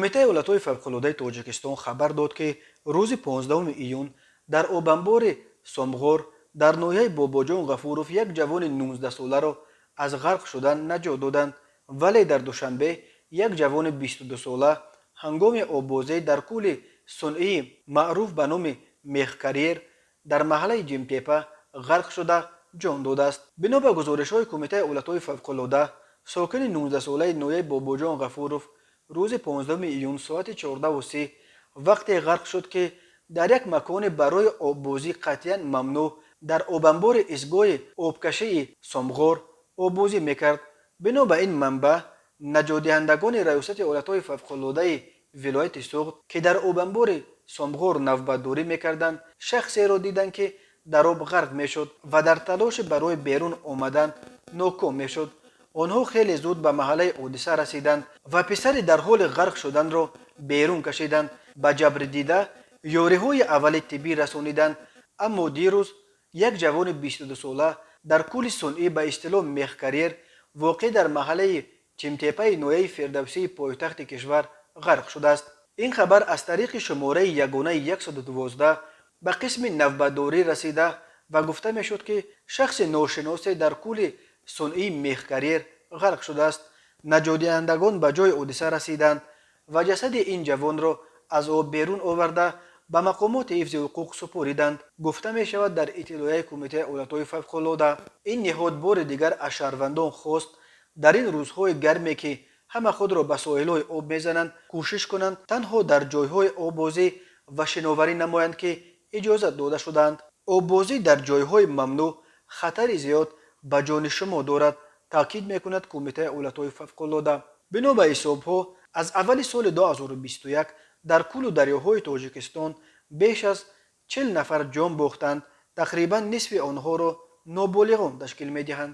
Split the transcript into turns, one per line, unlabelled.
کمیته ولایت‌های فوق‌العاده تاجیکستان خبر داد که روز 15 ایون در آبانبار سامغور در ناحیه باباجان غفوروف یک جوان 19 ساله را از غرق شدن نجات دادند، ولی در دوشنبه یک جوان 22 ساله هنگام آببازی در کول صنعی معروف به نام میخکریر در محله جیمتیپا غرق شده جان داده است. بنا به گزارش‌های کمیته ولایت‌های فوق‌العاده، ساکن 19 ساله ناحیه باباجان غفوروف روز 15 ایون ساعت 14:30 وقتی غرق شد که در یک مکان برای آببازی قطعاً ممنوع در آبانبار ایستگاه آبکشی سامغور آببازی میکرد. بنا به این منبع، نجات دهندگان ریاست حالتهای فوق‌العاده ولایت سوغد که در آبانبار سامغور نوبتداری میکردند شخصی را دیدند که در آب غرق میشد و در تلاش برای بیرون آمدن ناکام میشد. آنها خیلی زود به محله حادثه رسیدند و پسر در حال غرق شدن را بیرون کشیدند. به جبر دیده یاریهای اول طبی رسانیدند، اما دیروز یک جوان 22 ساله در کول صنعی به اصطلاح میخکریر واقع در محله چمتیپه ناحیه فردوسی پایتخت کشور غرق شده است. این خبر از طریق شماره یگانه 112 به قسم نوبتداری رسیده و گفته میشد که شخص ناشناس در کول صنعی میخکریر غرق شده است. نجات دهندگان به جای حادثه رسیدند و جسد این جوان را از آب بیرون آورده به مقامات حفظ حقوق سپاریدند. گفته می شود در اطلاعیه کمیته حالتهای فوق‌العاده این نهاد بار دیگر از شهروندان خواست در این روزهای گرمی که همه خود را به ساحل‌های آب میزنند کوشش کنند تنها در جایهای آببازی و شناوری نمایند که اجازه داده شدند. آببازی در جایهای ممنوع خطر زیاد به جان شما دارد، تاکید میکند کمیته حالتهای فوق‌العاده. بنا به حسابها از اول سال 2021 در کل دریاهای تاجیکستان بیش از 40 نفر جان باختند. تقریبا نصف آنها را نابالغان تشکیل میدهند.